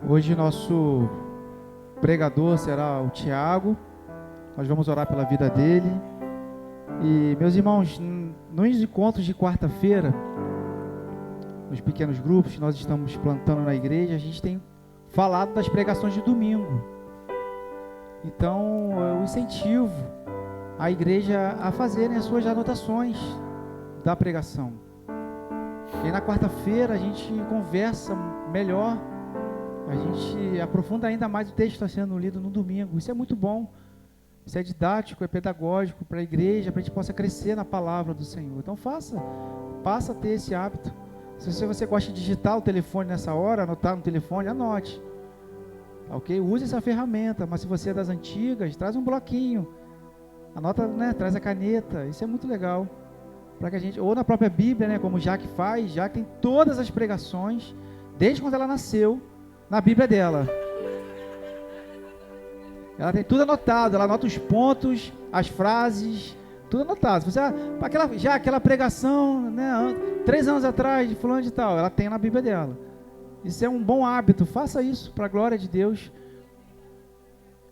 Hoje nosso pregador será o Tiago. Nós vamos orar pela vida dele. E, meus irmãos, nos encontros de quarta-feira, nos pequenos grupos que nós estamos plantando na igreja, a gente tem falado das pregações de domingo. Então, eu incentivo a igreja a fazerem as suas anotações da pregação. E na quarta-feira a gente conversa melhor, a gente aprofunda ainda mais o texto que está sendo lido no domingo. Isso é muito bom, isso é didático, é pedagógico para a igreja, para a gente possa crescer na palavra do Senhor. Então passa a ter esse hábito. Se você gosta de digitar o telefone nessa hora, anotar no telefone, anote. Ok? Use essa ferramenta, mas se você é das antigas, traz um bloquinho, anota, né? Traz a caneta, isso é muito legal. Para que a gente, ou na própria Bíblia, né? Como Jaque faz, Jaque tem todas as pregações, desde quando ela nasceu, na Bíblia dela. Ela tem tudo anotado, ela anota os pontos, as frases, tudo anotado. Se você, aquela pregação, né, 3 anos atrás, de fulano de tal, ela tem na Bíblia dela. Isso é um bom hábito, faça isso, para a glória de Deus.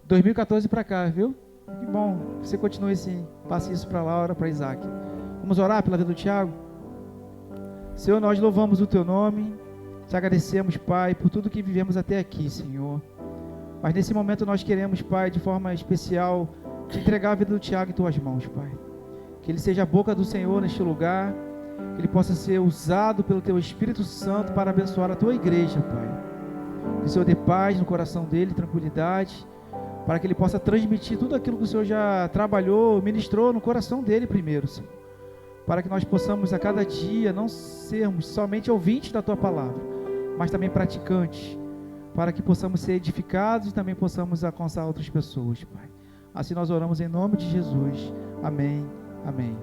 2014 para cá, viu? Que bom, você continue assim, passe isso para Laura, para Isaac. Vamos orar pela vida do Tiago? Senhor, nós louvamos o Teu nome, te agradecemos, Pai, por tudo que vivemos até aqui, Senhor. Mas nesse momento nós queremos, Pai, de forma especial, te entregar a vida do Tiago em Tuas mãos, Pai. Que ele seja a boca do Senhor neste lugar, que ele possa ser usado pelo Teu Espírito Santo para abençoar a Tua igreja, Pai. Que o Senhor dê paz no coração dele, tranquilidade, para que ele possa transmitir tudo aquilo que o Senhor já trabalhou, ministrou no coração dele primeiro, Senhor. Para que nós possamos a cada dia não sermos somente ouvintes da Tua palavra, mas também praticantes, para que possamos ser edificados e também possamos alcançar outras pessoas, Pai. Assim nós oramos em nome de Jesus. Amém, amém.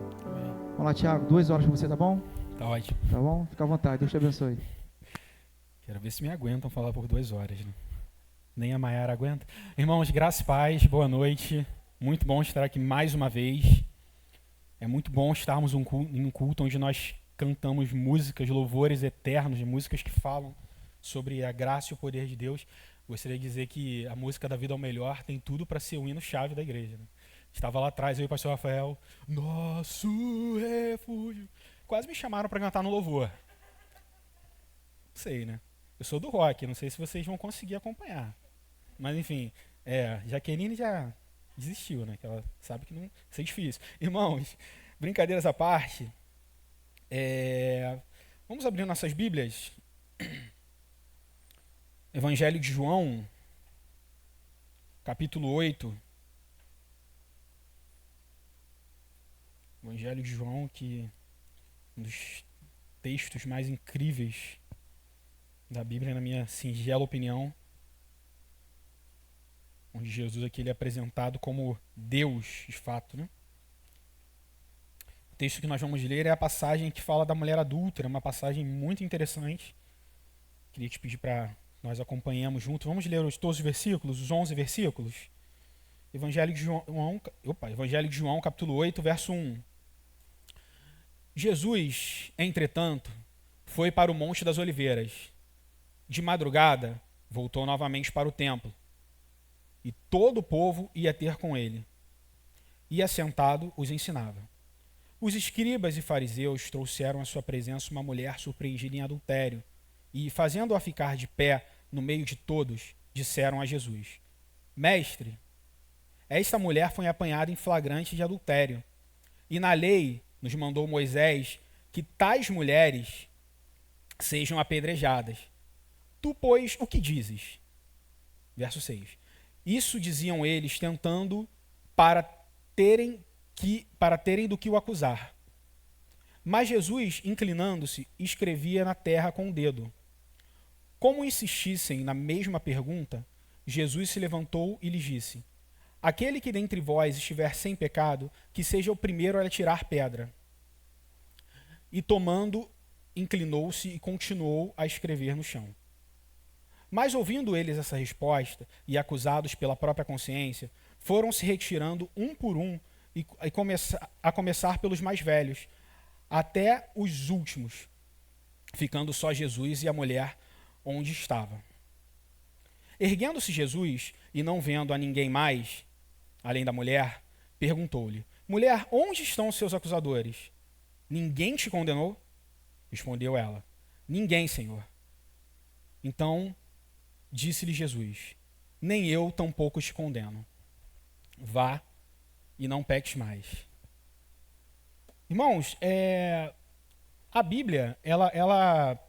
Vamos lá, Tiago, 2 horas para você, tá bom? Tá ótimo. Tá bom? Fica à vontade, Deus te abençoe. Quero ver se me aguentam falar por 2 horas, né? Nem a Maiara aguenta. Irmãos, graça e paz, boa noite. Muito bom estar aqui mais uma vez. É muito bom estarmos em um culto onde nós cantamos músicas, louvores eternos, músicas que falam sobre a graça e o poder de Deus. Gostaria de dizer que a música da Vida ao Melhor tem tudo para ser o hino-chave da igreja, né? Estava lá atrás, eu e o pastor Rafael, nosso refúgio. Quase me chamaram para cantar no louvor. Não sei, né? Eu sou do rock, não sei se vocês vão conseguir acompanhar. Mas enfim, Jaqueline já desistiu, né? Que ela sabe que não isso é difícil. Irmãos, brincadeiras à parte, vamos abrir nossas Bíblias. Evangelho de João, capítulo 8. Evangelho de João, que é um dos textos mais incríveis da Bíblia, na minha singela opinião, onde Jesus aqui ele é apresentado como Deus, de fato, né? O texto que nós vamos ler é a passagem que fala da mulher adúltera, uma passagem muito interessante. Queria te pedir para nós acompanhamos juntos. Vamos ler todos os versículos, os 11 versículos. Evangelho de João, capítulo 8, verso 1. Jesus, entretanto, foi para o Monte das Oliveiras. De madrugada, voltou novamente para o templo. E todo o povo ia ter com ele. E assentado, os ensinava. Os escribas e fariseus trouxeram à sua presença uma mulher surpreendida em adultério. E, fazendo-a ficar de pé no meio de todos, disseram a Jesus: Mestre, esta mulher foi apanhada em flagrante de adultério. E na lei nos mandou Moisés que tais mulheres sejam apedrejadas. Tu, pois, o que dizes? Verso 6. Isso diziam eles, tentando para terem do que o acusar. Mas Jesus, inclinando-se, escrevia na terra com o dedo. Como insistissem na mesma pergunta, Jesus se levantou e lhes disse: Aquele que dentre vós estiver sem pecado, que seja o primeiro a tirar pedra. E tomando, inclinou-se e continuou a escrever no chão. Mas ouvindo eles essa resposta, e acusados pela própria consciência, foram se retirando um por um, a começar pelos mais velhos, até os últimos, ficando só Jesus e a mulher onde estava. Erguendo-se Jesus e não vendo a ninguém mais, além da mulher, perguntou-lhe: Mulher, onde estão os seus acusadores? Ninguém te condenou? Respondeu ela: Ninguém, Senhor. Então disse-lhe Jesus: Nem eu tampouco te condeno. Vá e não peques mais. Irmãos, a Bíblia, ela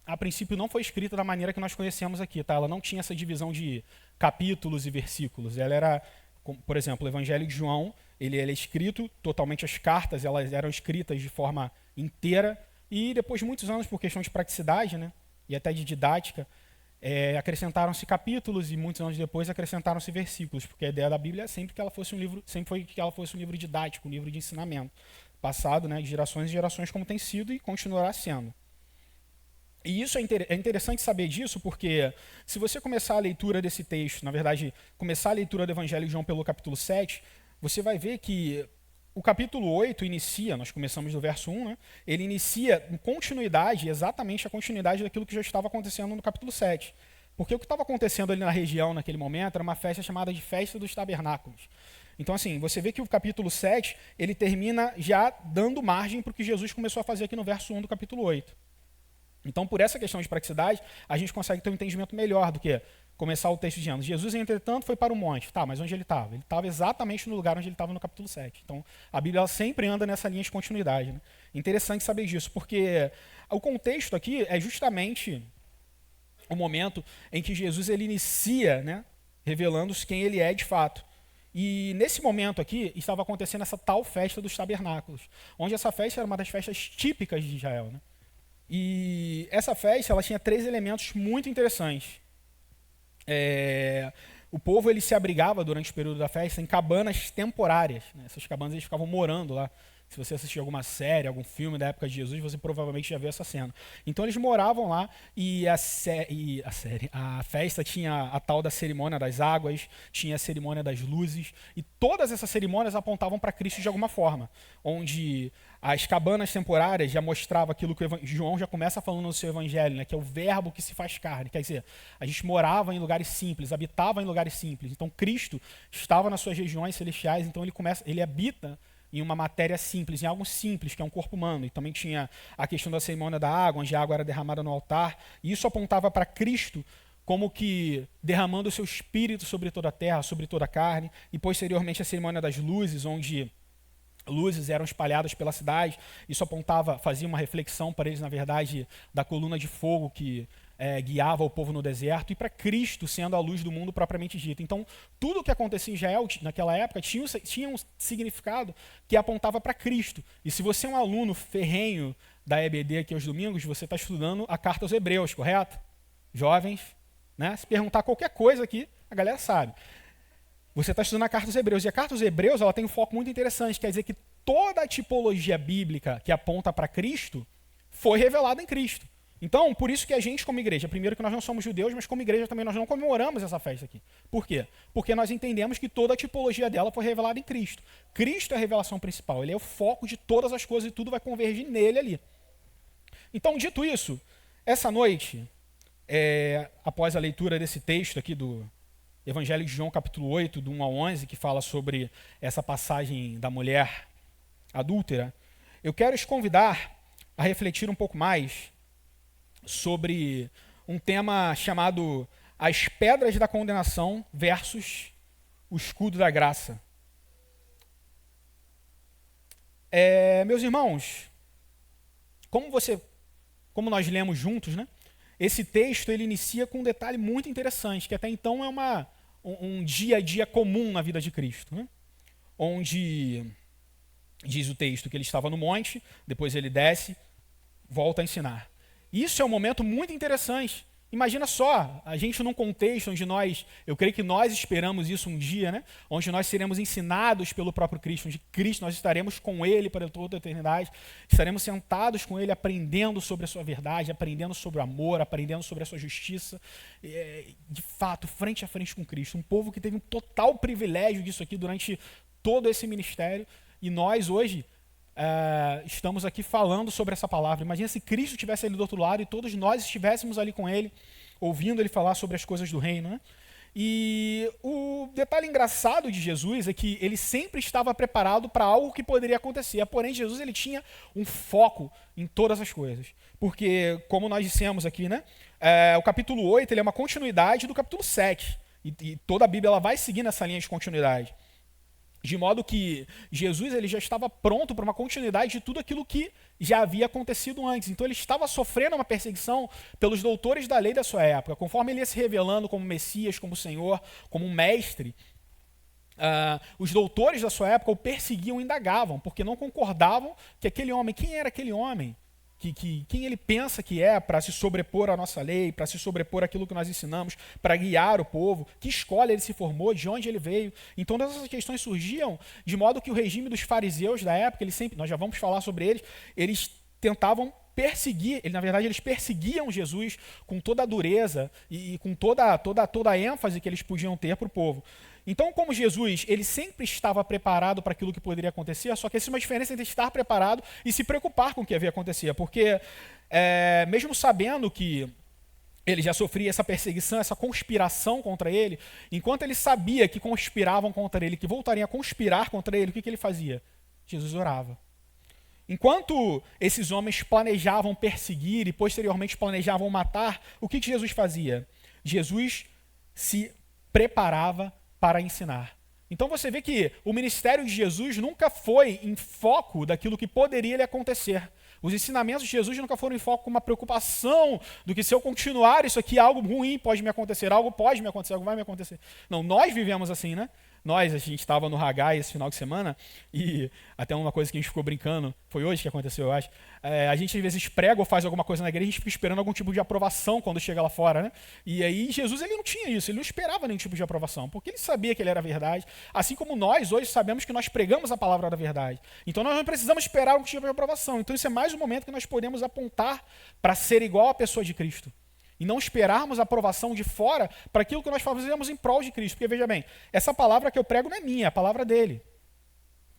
a princípio não foi escrita da maneira que nós conhecemos aqui, tá? Ela não tinha essa divisão de capítulos e versículos. Ela era, por exemplo, o Evangelho de João, ele é escrito totalmente, as cartas elas eram escritas de forma inteira, e depois de muitos anos, por questão de praticidade, né, e até de didática, acrescentaram-se capítulos, e muitos anos depois acrescentaram-se versículos, porque a ideia da Bíblia sempre foi que ela fosse um livro didático, um livro de ensinamento, passado, né, de gerações em gerações, como tem sido e continuará sendo. E isso é interessante saber disso, porque se você começar a leitura desse texto, na verdade, começar a leitura do Evangelho de João pelo capítulo 7, você vai ver que o capítulo 8 inicia, nós começamos do verso 1, né? Ele inicia em continuidade, exatamente a continuidade daquilo que já estava acontecendo no capítulo 7. Porque o que estava acontecendo ali na região naquele momento era uma festa chamada de Festa dos Tabernáculos. Então, assim, você vê que o capítulo 7, ele termina já dando margem para o que Jesus começou a fazer aqui no verso 1 do capítulo 8. Então, por essa questão de praticidade, a gente consegue ter um entendimento melhor do que começar o texto dizendo: Jesus, entretanto, foi para o monte. Tá, mas onde ele estava? Ele estava exatamente no lugar onde ele estava no capítulo 7. Então, a Bíblia ela sempre anda nessa linha de continuidade. Né? Interessante saber disso, porque o contexto aqui é justamente o momento em que Jesus ele inicia, né, revelando-se quem ele é de fato. E nesse momento aqui, estava acontecendo essa tal festa dos tabernáculos, onde essa festa era uma das festas típicas de Israel. Né? E essa festa ela tinha 3 elementos muito interessantes. O povo ele se abrigava durante o período da festa em cabanas temporárias. Né? Essas cabanas eles ficavam morando lá. Se você assistir alguma série, algum filme da época de Jesus, você provavelmente já viu essa cena. Então eles moravam lá e a festa tinha a tal da cerimônia das águas, tinha a cerimônia das luzes, e todas essas cerimônias apontavam para Cristo de alguma forma, onde as cabanas temporárias já mostravam aquilo que João já começa falando no seu evangelho, né, que é o verbo que se faz carne. Quer dizer, a gente morava em lugares simples, habitava em lugares simples. Então Cristo estava nas suas regiões celestiais, então ele habita em uma matéria simples, em algo simples, que é um corpo humano. E também tinha a questão da cerimônia da água, onde a água era derramada no altar. E isso apontava para Cristo como que derramando o seu espírito sobre toda a terra, sobre toda a carne. E posteriormente a cerimônia das luzes, onde luzes eram espalhadas pela cidade. Isso fazia uma reflexão para eles, na verdade, da coluna de fogo que guiava o povo no deserto, e para Cristo sendo a luz do mundo propriamente dita. Então, tudo o que acontecia em Israel naquela época tinha um significado que apontava para Cristo. E se você é um aluno ferrenho da EBD aqui aos domingos, você está estudando a carta aos Hebreus, correto? Jovens, né? Se perguntar qualquer coisa aqui, a galera sabe. Você está estudando a carta aos Hebreus, e a carta aos Hebreus ela tem um foco muito interessante, quer dizer que toda a tipologia bíblica que aponta para Cristo foi revelada em Cristo. Então, por isso que a gente como igreja, primeiro que nós não somos judeus, mas como igreja também nós não comemoramos essa festa aqui. Por quê? Porque nós entendemos que toda a tipologia dela foi revelada em Cristo. Cristo é a revelação principal, ele é o foco de todas as coisas e tudo vai convergir nele ali. Então, dito isso, essa noite, após a leitura desse texto aqui do Evangelho de João, capítulo 8, do 1 ao 11, que fala sobre essa passagem da mulher adúltera, eu quero te convidar a refletir um pouco mais sobre um tema chamado as pedras da condenação versus o escudo da graça. Meus irmãos, como nós lemos juntos, né? Esse texto ele inicia com um detalhe muito interessante, que até então é um dia a dia comum na vida de Cristo, né? Onde diz o texto que ele estava no monte, depois ele desce, volta a ensinar. Isso é um momento muito interessante. Imagina só, a gente num contexto onde eu creio que nós esperamos isso um dia, né? Onde nós seremos ensinados pelo próprio Cristo, onde Cristo, nós estaremos com Ele para toda a eternidade, estaremos sentados com Ele, aprendendo sobre a sua verdade, aprendendo sobre o amor, aprendendo sobre a sua justiça, de fato, frente a frente com Cristo. Um povo que teve um total privilégio disso aqui durante todo esse ministério, e nós hoje estamos aqui falando sobre essa palavra. Imagina se Cristo estivesse ali do outro lado e todos nós estivéssemos ali com Ele, ouvindo ele falar sobre as coisas do reino, né? E o detalhe engraçado de Jesus é que ele sempre estava preparado para algo que poderia acontecer. Porém, Jesus ele tinha um foco em todas as coisas. Porque, como nós dissemos aqui, né, o capítulo 8 ele é uma continuidade do capítulo 7. E toda a Bíblia ela vai seguir nessa linha de continuidade. De modo que Jesus ele já estava pronto para uma continuidade de tudo aquilo que já havia acontecido antes. Então ele estava sofrendo uma perseguição pelos doutores da lei da sua época. Conforme ele ia se revelando como Messias, como Senhor, como um mestre, os doutores da sua época o perseguiam e indagavam, porque não concordavam que aquele homem, quem era aquele homem? Quem ele pensa que é para se sobrepor à nossa lei, para se sobrepor àquilo que nós ensinamos, para guiar o povo, que escola ele se formou, de onde ele veio. Então, todas essas questões surgiam de modo que o regime dos fariseus da época, nós já vamos falar sobre eles tentavam perseguir, na verdade eles perseguiam Jesus com toda a dureza e com toda a ênfase que eles podiam ter para o povo. Então, como Jesus, ele sempre estava preparado para aquilo que poderia acontecer, só que existe uma diferença entre estar preparado e se preocupar com o que havia acontecer, porque mesmo sabendo que ele já sofria essa perseguição, essa conspiração contra ele, enquanto ele sabia que conspiravam contra ele, que voltariam a conspirar contra ele, o que ele fazia? Jesus orava. Enquanto esses homens planejavam perseguir e posteriormente planejavam matar, o que Jesus fazia? Jesus se preparava para ensinar. Então você vê que o ministério de Jesus nunca foi em foco daquilo que poderia lhe acontecer. Os ensinamentos de Jesus nunca foram em foco com uma preocupação do que se eu continuar isso aqui, algo ruim pode me acontecer, algo pode me acontecer, algo vai me acontecer. Não, nós vivemos assim, né? A gente estava no Hagai esse final de semana e até uma coisa que a gente ficou brincando, foi hoje que aconteceu, eu acho, a gente às vezes prega ou faz alguma coisa na igreja, a gente fica esperando algum tipo de aprovação quando chega lá fora, né? E aí Jesus ele não tinha isso, ele não esperava nenhum tipo de aprovação, porque ele sabia que ele era a verdade, assim como nós hoje sabemos que nós pregamos a palavra da verdade. Então nós não precisamos esperar algum tipo de aprovação. Então isso é mais um momento que nós podemos apontar para ser igual à pessoa de Cristo. E não esperarmos a aprovação de fora para aquilo que nós fazemos em prol de Cristo. Porque, veja bem, essa palavra que eu prego não é minha, é a palavra dele.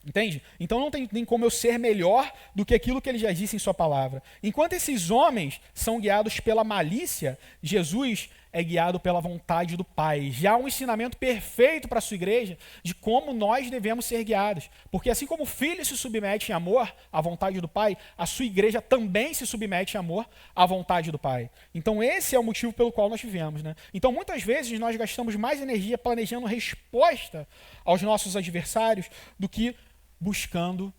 Entende? Então não tem nem como eu ser melhor do que aquilo que ele já disse em sua palavra. Enquanto esses homens são guiados pela malícia, Jesus é guiado pela vontade do Pai. Já há um ensinamento perfeito para a sua igreja de como nós devemos ser guiados. Porque assim como o Filho se submete em amor à vontade do Pai, a sua igreja também se submete em amor à vontade do Pai. Então esse é o motivo pelo qual nós vivemos, né? Então muitas vezes nós gastamos mais energia planejando resposta aos nossos adversários do que buscando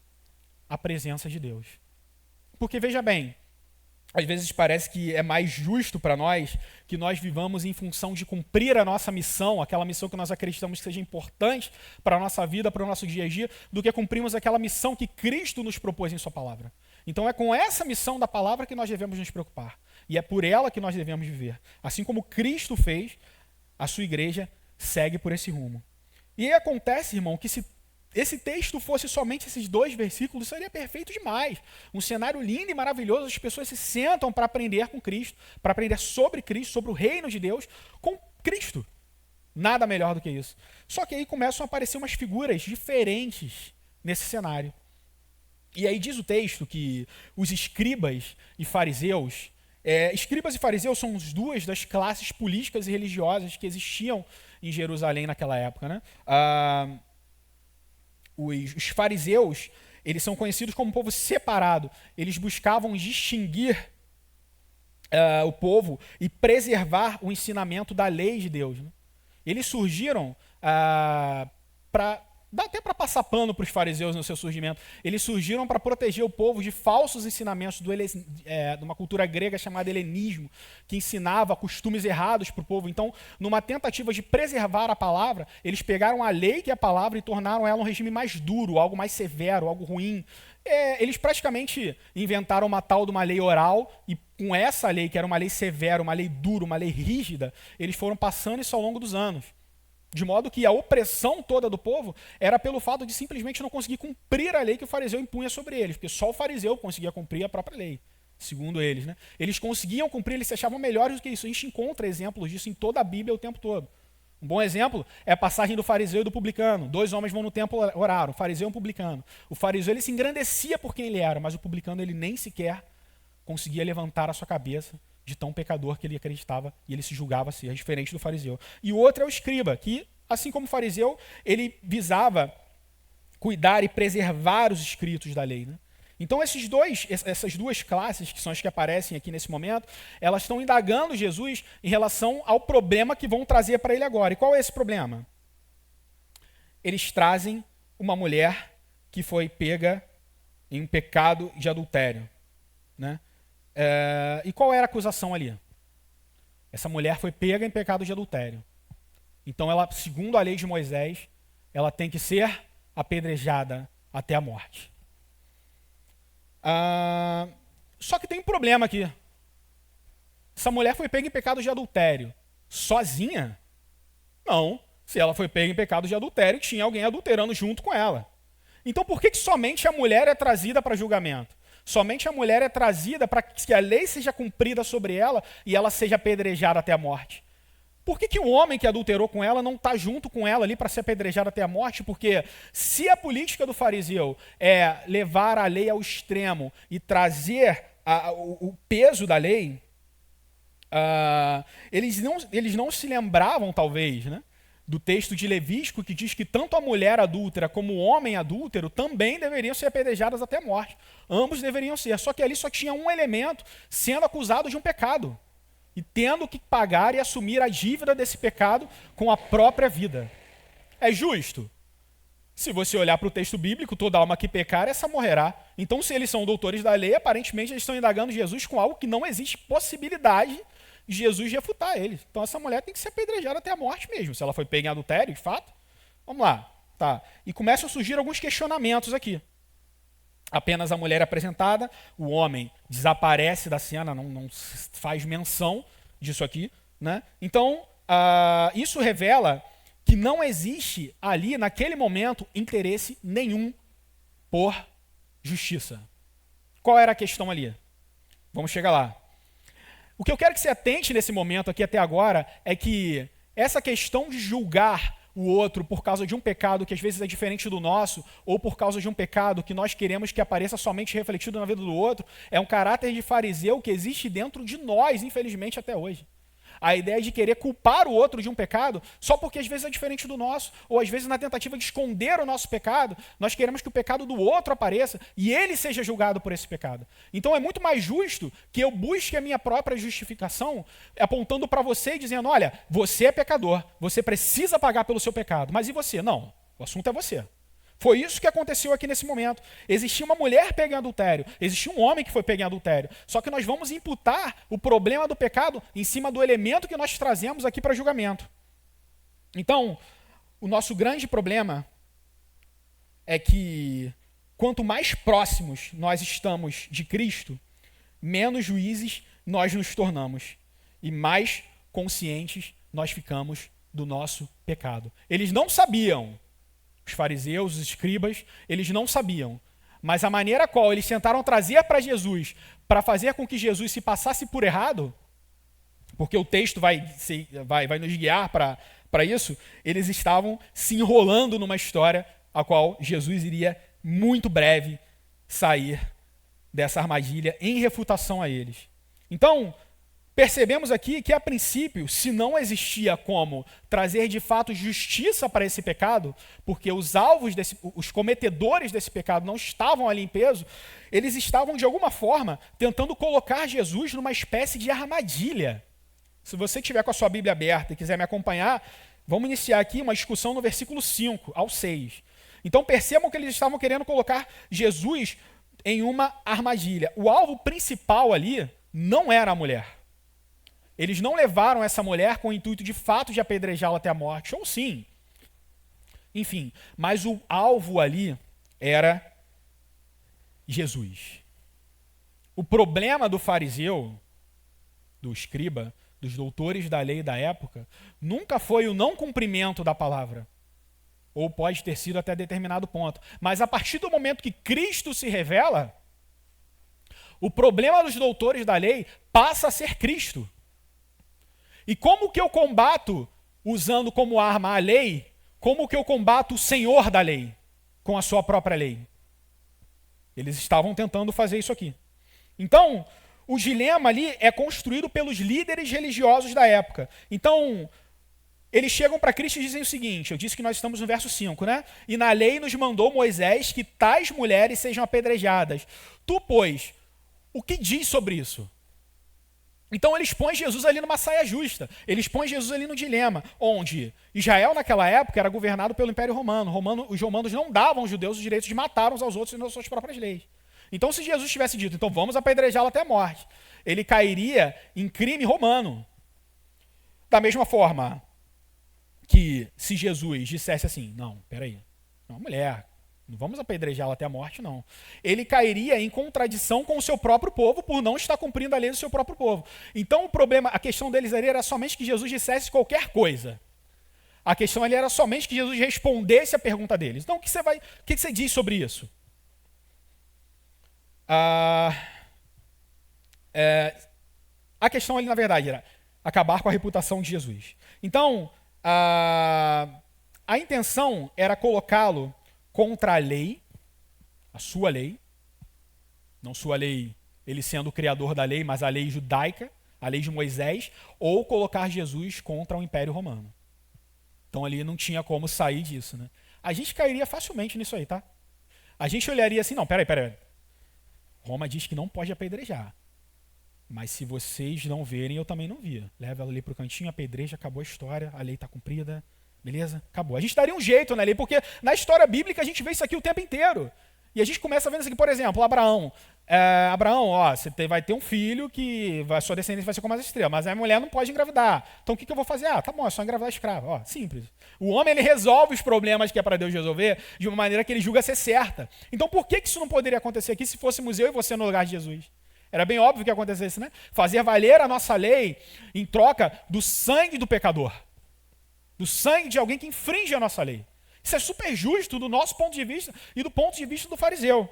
a presença de Deus. Porque veja bem, às vezes parece que é mais justo para nós que nós vivamos em função de cumprir a nossa missão, aquela missão que nós acreditamos que seja importante para a nossa vida, para o nosso dia a dia, do que cumprirmos aquela missão que Cristo nos propôs em sua palavra. Então é com essa missão da palavra que nós devemos nos preocupar. E é por ela que nós devemos viver. Assim como Cristo fez, a sua igreja segue por esse rumo. E aí acontece, irmão, que se esse texto fosse somente esses 2 versículos, seria perfeito demais. Um cenário lindo e maravilhoso, as pessoas se sentam para aprender com Cristo, para aprender sobre Cristo, sobre o reino de Deus, com Cristo. Nada melhor do que isso. Só que aí começam a aparecer umas figuras diferentes nesse cenário. E aí diz o texto que os escribas e fariseus são as 2 das classes políticas e religiosas que existiam em Jerusalém naquela época, né? Os fariseus, eles são conhecidos como um povo separado. Eles buscavam distinguir o povo e preservar o ensinamento da lei de Deus, né? Eles surgiram dá até para passar pano para os fariseus no seu surgimento. Eles surgiram para proteger o povo de falsos ensinamentos de uma cultura grega chamada helenismo, que ensinava costumes errados para o povo. Então, numa tentativa de preservar a palavra, eles pegaram a lei que é a palavra e tornaram ela um regime mais duro, algo mais severo, algo ruim. Eles praticamente inventaram uma tal de uma lei oral e com essa lei, que era uma lei severa, uma lei dura, uma lei rígida, eles foram passando isso ao longo dos anos. De modo que a opressão toda do povo era pelo fato de simplesmente não conseguir cumprir a lei que o fariseu impunha sobre eles, porque só o fariseu conseguia cumprir a própria lei, segundo eles, né? Eles conseguiam cumprir, eles se achavam melhores do que isso. A gente encontra exemplos disso em toda a Bíblia o tempo todo. Um bom exemplo é a passagem do fariseu e do publicano. 2 homens vão no templo orar, um fariseu e um publicano. O fariseu ele se engrandecia por quem ele era, mas o publicano ele nem sequer conseguia levantar a sua cabeça de tão pecador que ele acreditava e ele se julgava ser, diferente do fariseu. E o outro é o escriba, que, assim como o fariseu, ele visava cuidar e preservar os escritos da lei, né? Então essas duas classes, que são as que aparecem aqui nesse momento, elas estão indagando Jesus em relação ao problema que vão trazer para ele agora. E qual é esse problema? Eles trazem uma mulher que foi pega em um pecado de adultério, né? E qual era a acusação ali? Essa mulher foi pega em pecado de adultério. Então ela, segundo a lei de Moisés, ela tem que ser apedrejada até a morte. Só que tem um problema aqui. Essa mulher foi pega em pecado de adultério sozinha? Não. Se ela foi pega em pecado de adultério, tinha alguém adulterando junto com ela. Então por que somente a mulher é trazida para julgamento? Somente a mulher é trazida para que a lei seja cumprida sobre ela e ela seja apedrejada até a morte. Por que o homem que adulterou com ela não está junto com ela ali para ser apedrejado até a morte? Porque se a política do fariseu é levar a lei ao extremo e trazer o peso da lei, eles não se lembravam, talvez, né, do texto de Levítico que diz que tanto a mulher adúltera como o homem adúltero também deveriam ser apedrejadas até a morte. Ambos deveriam ser. Só que ali só tinha um elemento sendo acusado de um pecado e tendo que pagar e assumir a dívida desse pecado com a própria vida. É justo? Se você olhar para o texto bíblico, toda alma que pecar, essa morrerá. Então, se eles são doutores da lei, aparentemente eles estão indagando Jesus com algo que não existe possibilidade de Jesus refutar eles. Então, essa mulher tem que ser apedrejada até a morte mesmo, se ela foi pega em adultério, de fato. Vamos lá. Tá. E começam a surgir alguns questionamentos aqui. Apenas a mulher é apresentada, o homem desaparece da cena, não faz menção disso aqui, né? Então, isso revela que não existe ali, naquele momento, interesse nenhum por justiça. Qual era a questão ali? Vamos chegar lá. O que eu quero que você atente nesse momento aqui até agora é que essa questão de julgar o outro por causa de um pecado que às vezes é diferente do nosso, ou por causa de um pecado que nós queremos que apareça somente refletido na vida do outro, é um caráter de fariseu que existe dentro de nós, infelizmente, até hoje. A ideia de querer culpar o outro de um pecado só porque às vezes é diferente do nosso, ou às vezes na tentativa de esconder o nosso pecado, nós queremos que o pecado do outro apareça e ele seja julgado por esse pecado. Então é muito mais justo que eu busque a minha própria justificação apontando para você e dizendo, olha, você é pecador, você precisa pagar pelo seu pecado, mas e você? Não, o assunto é você. Foi isso que aconteceu aqui nesse momento. Existia uma mulher pega em adultério, existia um homem que foi pego em adultério. Só que nós vamos imputar o problema do pecado em cima do elemento que nós trazemos aqui para julgamento. Então, o nosso grande problema é que quanto mais próximos nós estamos de Cristo, menos juízes nós nos tornamos e mais conscientes nós ficamos do nosso pecado. Eles não sabiam. Os fariseus, os escribas, eles não sabiam. Mas a maneira qual eles tentaram trazer para Jesus, para fazer com que Jesus se passasse por errado, porque o texto vai nos guiar para isso, eles estavam se enrolando numa história a qual Jesus iria, muito breve, sair dessa armadilha em refutação a eles. Então, percebemos aqui que, a princípio, se não existia como trazer de fato justiça para esse pecado, porque os alvos, os cometedores desse pecado não estavam ali em peso, eles estavam, de alguma forma, tentando colocar Jesus numa espécie de armadilha. Se você tiver com a sua Bíblia aberta e quiser me acompanhar, vamos iniciar aqui uma discussão no versículo 5 ao 6. Então percebam que eles estavam querendo colocar Jesus em uma armadilha. O alvo principal ali não era a mulher. Eles não levaram essa mulher com o intuito de fato de apedrejá-la até a morte, ou sim. Enfim, mas o alvo ali era Jesus. O problema do fariseu, do escriba, dos doutores da lei da época, nunca foi o não cumprimento da palavra. Ou pode ter sido até determinado ponto. Mas a partir do momento que Cristo se revela, o problema dos doutores da lei passa a ser Cristo. E como que eu combato, usando como arma a lei, como que eu combato o Senhor da lei, com a sua própria lei? Eles estavam tentando fazer isso aqui. Então, o dilema ali é construído pelos líderes religiosos da época. Então, eles chegam para Cristo e dizem o seguinte, eu disse que nós estamos no verso 5, né? E na lei nos mandou Moisés que tais mulheres sejam apedrejadas. Tu, pois, o que diz sobre isso? Então eles põem Jesus ali numa saia justa. Eles põem Jesus ali no dilema, onde Israel naquela época era governado pelo Império Romano. Os romanos não davam aos judeus os direitos de matar uns aos outros nas suas próprias leis. Então se Jesus tivesse dito, então vamos apedrejá-lo até a morte, ele cairia em crime romano. Da mesma forma que se Jesus dissesse assim, não, peraí, é uma mulher, não vamos apedrejá-la até a morte, não. Ele cairia em contradição com o seu próprio povo por não estar cumprindo a lei do seu próprio povo. Então o problema, a questão deles ali era somente que Jesus dissesse qualquer coisa. A questão ali era somente que Jesus respondesse a pergunta deles. Então o que você diz sobre isso? A questão ali, na verdade, era acabar com a reputação de Jesus. Então, a intenção era colocá-lo contra a lei, a sua lei, não sua lei, ele sendo o criador da lei, mas a lei judaica, a lei de Moisés, ou colocar Jesus contra o Império Romano. Então ali não tinha como sair disso, né? A gente cairia facilmente nisso aí, tá? A gente olharia assim, não, peraí. Roma diz que não pode apedrejar. Mas se vocês não verem, eu também não via. Leva ela ali para o cantinho, apedreja, acabou a história, a lei está cumprida, beleza? Acabou. A gente daria um jeito na lei, porque na história bíblica a gente vê isso aqui o tempo inteiro. E a gente começa vendo isso aqui, por exemplo, Abraão. Abraão, ó, você vai ter um filho que a sua descendência vai ser como as estrelas, mas a mulher não pode engravidar. Então o que eu vou fazer? Tá bom, é só engravidar escrava. Ó, simples. O homem ele resolve os problemas que é para Deus resolver de uma maneira que ele julga ser certa. Então por que isso não poderia acontecer aqui se fôssemos eu e você no lugar de Jesus? Era bem óbvio que acontecesse, né? Fazer valer a nossa lei em troca do sangue do pecador. Do sangue de alguém que infringe a nossa lei. Isso é super justo do nosso ponto de vista e do ponto de vista do fariseu.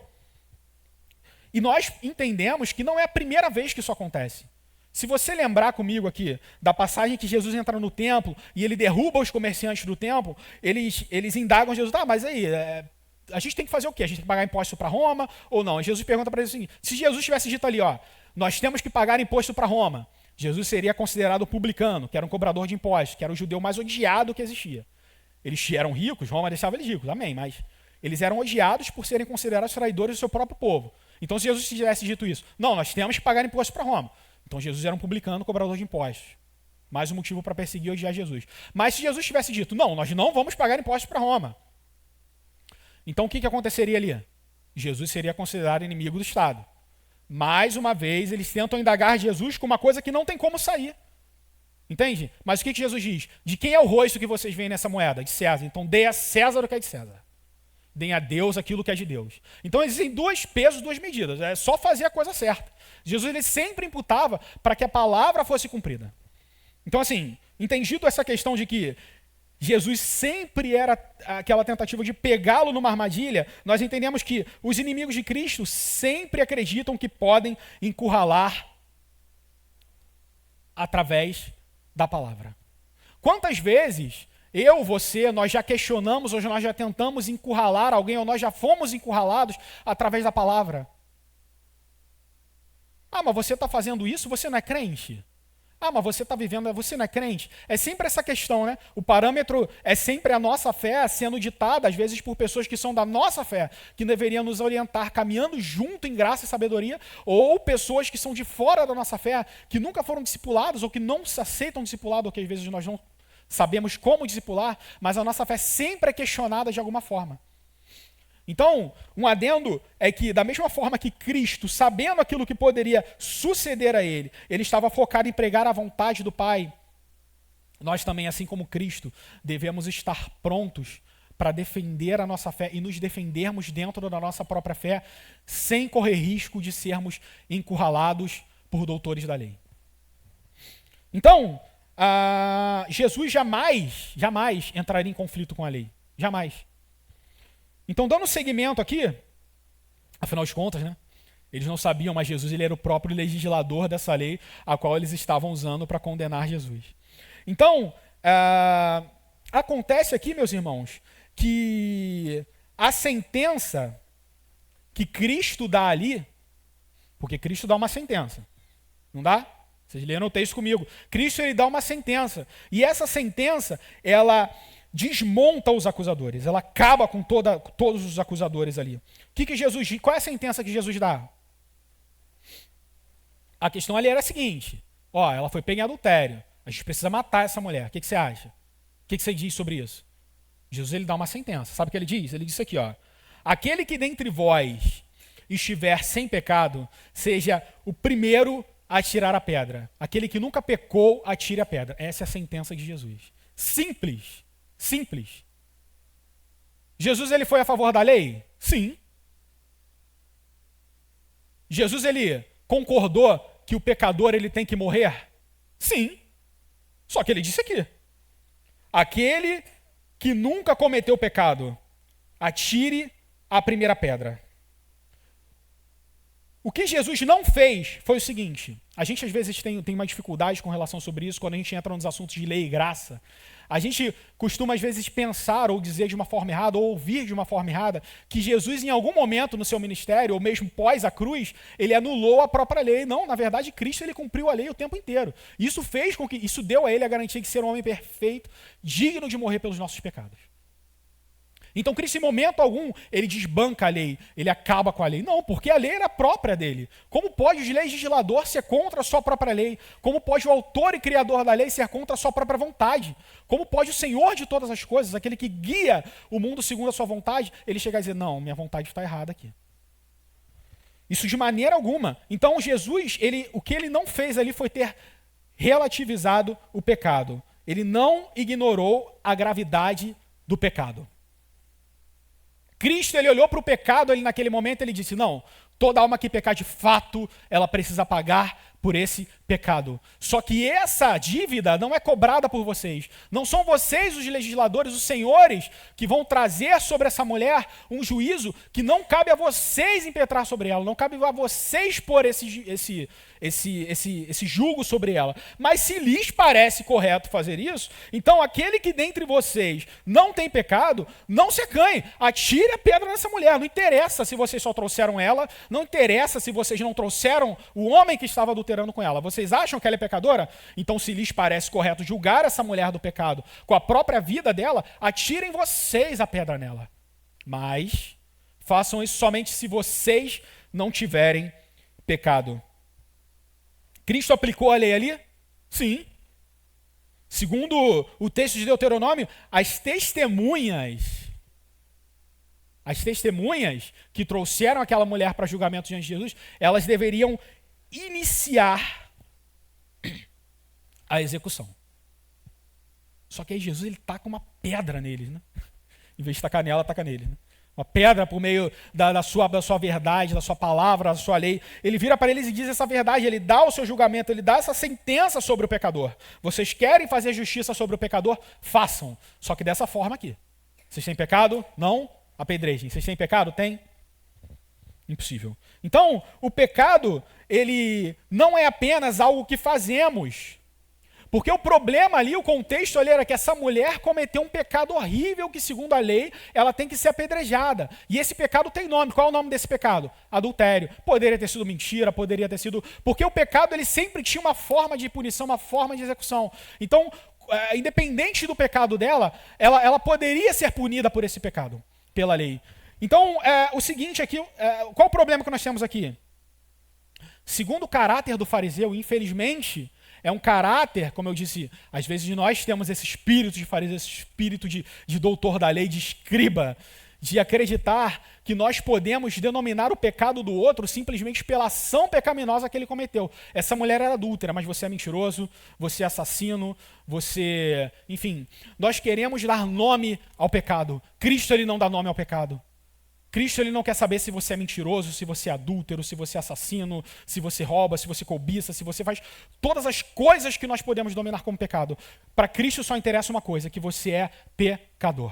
E nós entendemos que não é a primeira vez que isso acontece. Se você lembrar comigo aqui da passagem que Jesus entra no templo e ele derruba os comerciantes do templo, eles indagam Jesus, mas aí, a gente tem que fazer o quê? A gente tem que pagar imposto para Roma ou não? E Jesus pergunta para eles o seguinte, se Jesus tivesse dito ali, nós temos que pagar imposto para Roma, Jesus seria considerado publicano, que era um cobrador de impostos, que era o judeu mais odiado que existia. Eles eram ricos, Roma deixava eles ricos, amém, mas eles eram odiados por serem considerados traidores do seu próprio povo. Então, se Jesus tivesse dito isso, não, nós temos que pagar imposto para Roma. Então, Jesus era um publicano, cobrador de impostos. Mais um motivo para perseguir e odiar Jesus. Mas se Jesus tivesse dito, não, nós não vamos pagar impostos para Roma. Então, o que aconteceria ali? Jesus seria considerado inimigo do Estado. Mais uma vez, eles tentam indagar Jesus com uma coisa que não tem como sair. Entende? Mas o que Jesus diz? De quem é o rosto que vocês veem nessa moeda? De César. Então, dê a César o que é de César. Deem a Deus aquilo que é de Deus. Então, existem dois pesos, duas medidas. É só fazer a coisa certa. Jesus ele sempre imputava para que a palavra fosse cumprida. Então, assim, entendido essa questão de que Jesus sempre era aquela tentativa de pegá-lo numa armadilha, nós entendemos que os inimigos de Cristo sempre acreditam que podem encurralar através da palavra. Quantas vezes você, nós já questionamos, ou nós já tentamos encurralar alguém, ou nós já fomos encurralados através da palavra? Mas você está fazendo isso, você não é crente? Mas você está vivendo, você não é crente? É sempre essa questão, né? O parâmetro é sempre a nossa fé sendo ditada, às vezes, por pessoas que são da nossa fé, que deveriam nos orientar caminhando junto em graça e sabedoria, ou pessoas que são de fora da nossa fé, que nunca foram discipulados, ou que não se aceitam discipulado, ou que às vezes nós não sabemos como discipular, mas a nossa fé sempre é questionada de alguma forma. Então, um adendo é que, da mesma forma que Cristo, sabendo aquilo que poderia suceder a ele, ele estava focado em pregar a vontade do Pai, nós também, assim como Cristo, devemos estar prontos para defender a nossa fé e nos defendermos dentro da nossa própria fé, sem correr risco de sermos encurralados por doutores da lei. Então, Jesus jamais entraria em conflito com a lei. Jamais. Então, dando seguimento aqui, afinal de contas, né? Eles não sabiam, mas Jesus ele era o próprio legislador dessa lei, a qual eles estavam usando para condenar Jesus. Então, acontece aqui, meus irmãos, que a sentença que Cristo dá ali, porque Cristo dá uma sentença. Não dá? Vocês leram o texto comigo. Cristo, ele dá uma sentença. E essa sentença, ela desmonta os acusadores. Ela acaba com todos os acusadores ali. Qual é a sentença que Jesus dá? A questão ali era a seguinte. Ela foi pega em adultério. A gente precisa matar essa mulher. O que você acha? O que você diz sobre isso? Jesus, ele dá uma sentença. Sabe o que ele diz? Ele diz aqui, aquele que dentre vós estiver sem pecado, seja o primeiro a tirar a pedra. Aquele que nunca pecou, atire a pedra. Essa é a sentença de Jesus. Simples. Simples. Jesus, ele foi a favor da lei? Sim. Jesus, ele concordou que o pecador, ele tem que morrer? Sim. Só que ele disse aqui. Aquele que nunca cometeu pecado, atire a primeira pedra. O que Jesus não fez foi o seguinte. A gente às vezes tem uma dificuldade com relação sobre isso quando a gente entra nos assuntos de lei e graça. A gente costuma às vezes pensar ou dizer de uma forma errada ou ouvir de uma forma errada que Jesus em algum momento no seu ministério ou mesmo pós a cruz, ele anulou a própria lei. Não, na verdade Cristo ele cumpriu a lei o tempo inteiro. Isso deu a ele a garantia de ser um homem perfeito, digno de morrer pelos nossos pecados. Então Cristo em momento algum, ele desbanca a lei, ele acaba com a lei. Não, porque a lei era própria dele. Como pode o legislador ser contra a sua própria lei? Como pode o autor e criador da lei ser contra a sua própria vontade? Como pode o Senhor de todas as coisas, aquele que guia o mundo segundo a sua vontade, ele chegar e dizer, não, minha vontade está errada aqui. Isso de maneira alguma. Então Jesus, o que ele não fez ali foi ter relativizado o pecado. Ele não ignorou a gravidade do pecado. Cristo, ele olhou para o pecado ali naquele momento, ele disse, não, toda alma que pecar de fato, ela precisa pagar por esse pecado. Só que essa dívida não é cobrada por vocês. Não são vocês, os legisladores, os senhores, que vão trazer sobre essa mulher um juízo que não cabe a vocês impetrar sobre ela, não cabe a vocês pôr esse jugo sobre ela. Mas se lhes parece correto fazer isso, então aquele que dentre vocês não tem pecado, não se acanhe, atire a pedra nessa mulher. Não interessa se vocês só trouxeram ela, não interessa se vocês não trouxeram o homem que estava adulterando com ela. Vocês acham que ela é pecadora? Então, se lhes parece correto julgar essa mulher do pecado com a própria vida dela, atirem vocês a pedra nela. Mas façam isso somente se vocês não tiverem pecado. Cristo aplicou a lei ali? Sim. Segundo o texto de Deuteronômio, as testemunhas que trouxeram aquela mulher para julgamento diante de Jesus, elas deveriam iniciar a execução. Só que aí Jesus, ele taca uma pedra neles, né? Em vez de tacar nela, taca nele, né? Uma pedra por meio da sua verdade, da sua palavra, da sua lei. Ele vira para eles e diz essa verdade, ele dá o seu julgamento, ele dá essa sentença sobre o pecador. Vocês querem fazer justiça sobre o pecador? Façam. Só que dessa forma aqui. Vocês têm pecado? Não? Apedrejem. Vocês têm pecado? Tem? Impossível. Então, o pecado, ele não é apenas algo que fazemos. Porque o problema ali, o contexto ali era que essa mulher cometeu um pecado horrível que, segundo a lei, ela tem que ser apedrejada. E esse pecado tem nome. Qual é o nome desse pecado? Adultério. Poderia ter sido mentira, poderia ter sido... Porque o pecado, ele sempre tinha uma forma de punição, uma forma de execução. Então, independente do pecado dela, ela poderia ser punida por esse pecado, pela lei. Então, o seguinte aqui, qual o problema que nós temos aqui? Segundo o caráter do fariseu, infelizmente, é um caráter, como eu disse, às vezes nós temos esse espírito de fariseu, esse espírito de doutor da lei, de escriba, de acreditar que nós podemos denominar o pecado do outro simplesmente pela ação pecaminosa que ele cometeu. Essa mulher era adúltera, mas você é mentiroso, você é assassino, você... Enfim, nós queremos dar nome ao pecado. Cristo, ele não dá nome ao pecado. Cristo, ele não quer saber se você é mentiroso, se você é adúltero, se você é assassino, se você rouba, se você cobiça, se você faz todas as coisas que nós podemos dominar como pecado. Para Cristo só interessa uma coisa, que você é pecador.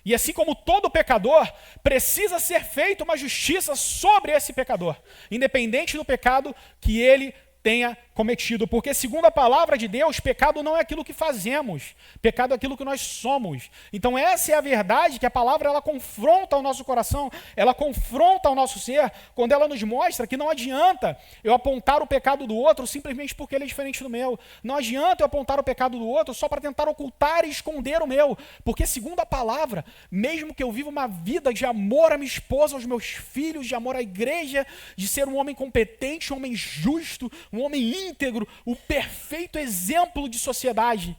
E assim como todo pecador, precisa ser feita uma justiça sobre esse pecador, independente do pecado que ele tenha cometido, porque segundo a palavra de Deus, pecado não é aquilo que fazemos, pecado é aquilo que nós somos. Então essa é a verdade que a palavra ela confronta o nosso coração, ela confronta o nosso ser, quando ela nos mostra que não adianta eu apontar o pecado do outro simplesmente porque ele é diferente do meu. Não adianta eu apontar o pecado do outro só para tentar ocultar e esconder o meu, porque segundo a palavra, mesmo que eu viva uma vida de amor à minha esposa, aos meus filhos, de amor à igreja, de ser um homem competente, um homem justo, um homem íntegro, o perfeito exemplo de sociedade,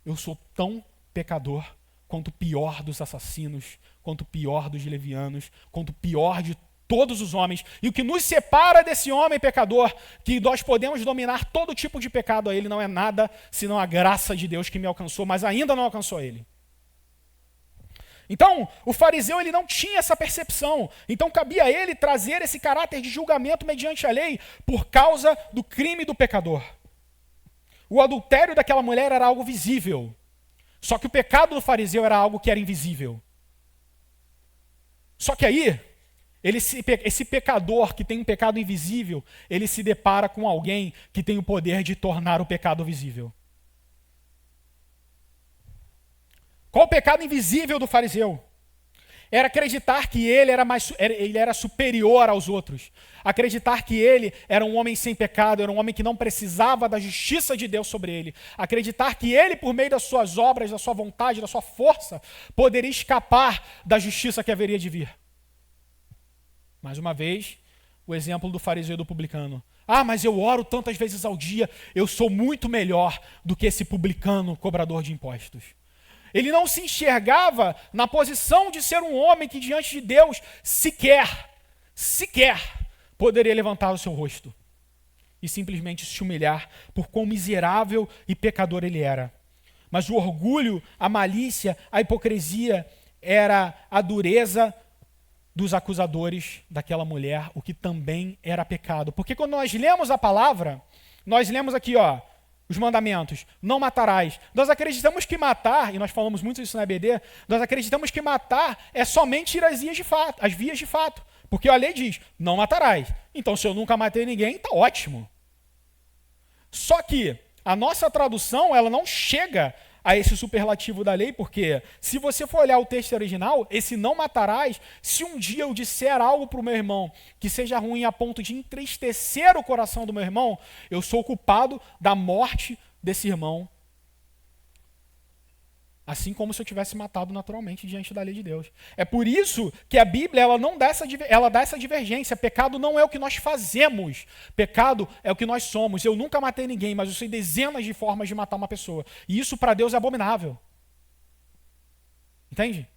eu sou tão pecador quanto o pior dos assassinos, quanto o pior dos levianos, quanto o pior de todos os homens. E o que nos separa desse homem pecador, que nós podemos dominar todo tipo de pecado a ele, não é nada senão a graça de Deus que me alcançou, mas ainda não alcançou ele. Então, o fariseu ele não tinha essa percepção. Então, cabia a ele trazer esse caráter de julgamento mediante a lei por causa do crime do pecador. O adultério daquela mulher era algo visível. Só que o pecado do fariseu era algo que era invisível. Só que aí, esse pecador que tem um pecado invisível, ele se depara com alguém que tem o poder de tornar o pecado visível. Qual o pecado invisível do fariseu? Era acreditar que ele era superior aos outros. Acreditar que ele era um homem sem pecado, era um homem que não precisava da justiça de Deus sobre ele. Acreditar que ele, por meio das suas obras, da sua vontade, da sua força, poderia escapar da justiça que haveria de vir. Mais uma vez, o exemplo do fariseu e do publicano. Ah, mas eu oro tantas vezes ao dia, eu sou muito melhor do que esse publicano cobrador de impostos. Ele não se enxergava na posição de ser um homem que diante de Deus sequer poderia levantar o seu rosto e simplesmente se humilhar por quão miserável e pecador ele era. Mas o orgulho, a malícia, a hipocrisia era a dureza dos acusadores daquela mulher, o que também era pecado. Porque quando nós lemos a palavra, nós lemos aqui, os mandamentos, não matarás. Nós acreditamos que matar, e nós falamos muito isso na EBD, nós acreditamos que matar é somente ir às vias de fato. Porque a lei diz, não matarás. Então, se eu nunca matei ninguém, está ótimo. Só que a nossa tradução, ela não chega a esse superlativo da lei, porque se você for olhar o texto original, esse não matarás, se um dia eu disser algo para o meu irmão que seja ruim a ponto de entristecer o coração do meu irmão, eu sou culpado da morte desse irmão. Assim como se eu tivesse matado naturalmente diante da lei de Deus. É por isso que a Bíblia ela dá essa divergência. Pecado não é o que nós fazemos. Pecado é o que nós somos. Eu nunca matei ninguém, mas eu sei dezenas de formas de matar uma pessoa. E isso para Deus é abominável. Entende?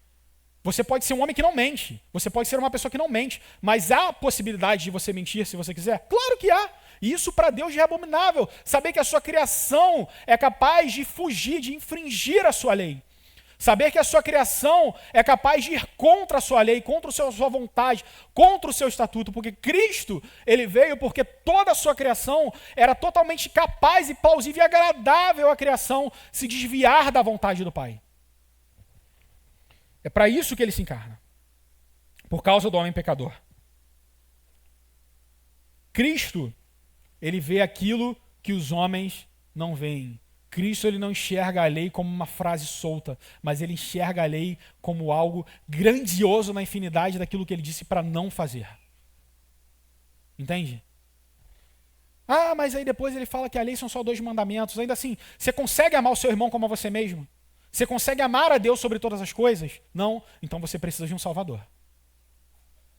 Você pode ser um homem que não mente. Você pode ser uma pessoa que não mente. Mas há a possibilidade de você mentir se você quiser? Claro que há. E isso para Deus já é abominável. Saber que a sua criação é capaz de fugir, de infringir a sua lei. Saber que a sua criação é capaz de ir contra a sua lei, contra a sua vontade, contra o seu estatuto. Porque Cristo, ele veio porque toda a sua criação era totalmente capaz e plausível e agradável à criação se desviar da vontade do Pai. É para isso que ele se encarna. Por causa do homem pecador. Cristo, ele vê aquilo que os homens não veem. Cristo ele não enxerga a lei como uma frase solta, mas ele enxerga a lei como algo grandioso na infinidade daquilo que ele disse para não fazer. Entende? Ah, mas aí depois ele fala que a lei são só 2 mandamentos. Ainda assim, você consegue amar o seu irmão como a você mesmo? Você consegue amar a Deus sobre todas as coisas? Não? Então você precisa de um Salvador.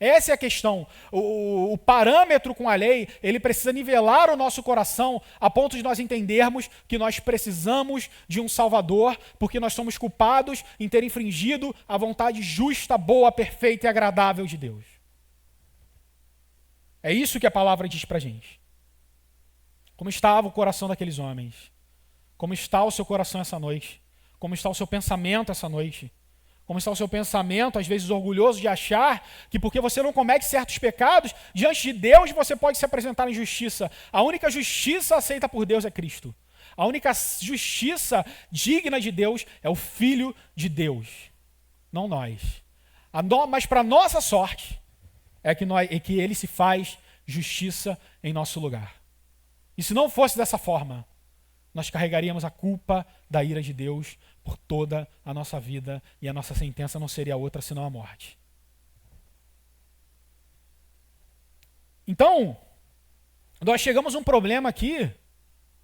Essa é a questão. O parâmetro com a lei, ele precisa nivelar o nosso coração a ponto de nós entendermos que nós precisamos de um Salvador, porque nós somos culpados em ter infringido a vontade justa, boa, perfeita e agradável de Deus. É isso que a palavra diz pra gente. Como estava o coração daqueles homens? Como está o seu coração essa noite? Como está o seu pensamento essa noite? Como está o seu pensamento, às vezes orgulhoso de achar que porque você não comete certos pecados, diante de Deus você pode se apresentar em justiça. A única justiça aceita por Deus é Cristo. A única justiça digna de Deus é o Filho de Deus, não nós. Mas para nossa sorte é que ele se faz justiça em nosso lugar. E se não fosse dessa forma, nós carregaríamos a culpa da ira de Deus por toda a nossa vida e a nossa sentença não seria outra senão a morte. Então, nós chegamos a um problema aqui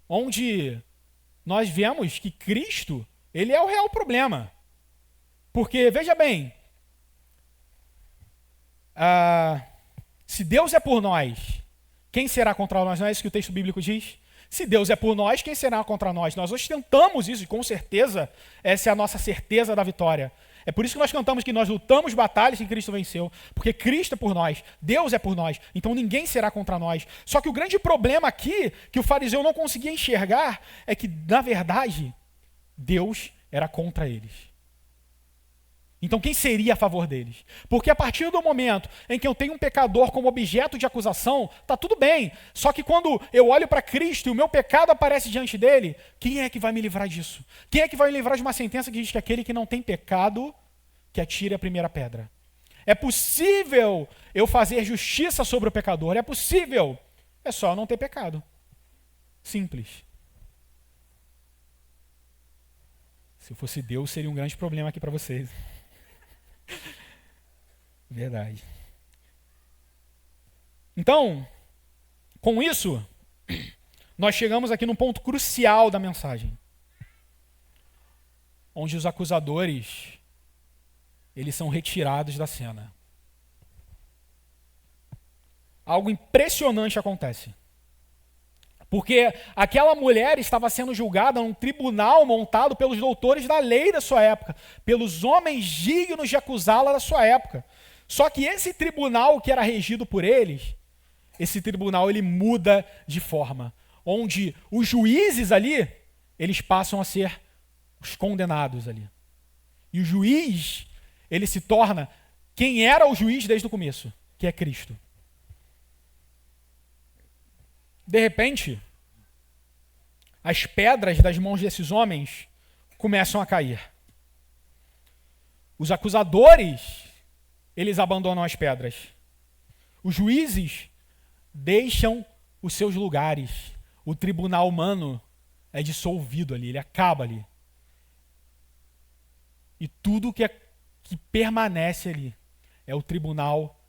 onde nós vemos que Cristo, ele é o real problema. Porque, veja bem, se Deus é por nós, quem será contra nós? Não é isso que o texto bíblico diz? Se Deus é por nós, quem será contra nós? Nós ostentamos isso e com certeza essa é a nossa certeza da vitória. É por isso que nós cantamos que nós lutamos batalhas que Cristo venceu, porque Cristo é por nós, Deus é por nós, então ninguém será contra nós. Só que o grande problema aqui, que o fariseu não conseguia enxergar, é que, na verdade, Deus era contra eles. Então quem seria a favor deles? Porque a partir do momento em que eu tenho um pecador como objeto de acusação, tá tudo bem. Só que quando eu olho para Cristo e o meu pecado aparece diante dele, quem é que vai me livrar disso? Quem é que vai me livrar de uma sentença que diz que aquele que não tem pecado, que atire a primeira pedra? É possível eu fazer justiça sobre o pecador, é possível. É só eu não ter pecado. Simples. Se eu fosse Deus, seria um grande problema aqui para vocês. Verdade. Então, com isso, nós chegamos aqui num ponto crucial da mensagem, onde os acusadores, eles são retirados da cena. Algo impressionante acontece. Porque aquela mulher estava sendo julgada num tribunal montado pelos doutores da lei da sua época, pelos homens dignos de acusá-la da sua época. Só que esse tribunal que era regido por eles, esse tribunal ele muda de forma, onde os juízes ali, eles passam a ser os condenados ali. E o juiz, ele se torna quem era o juiz desde o começo, que é Cristo. De repente, as pedras das mãos desses homens começam a cair. Os acusadores, eles abandonam as pedras. Os juízes deixam os seus lugares. O tribunal humano é dissolvido ali, ele acaba ali. E tudo que permanece ali é o tribunal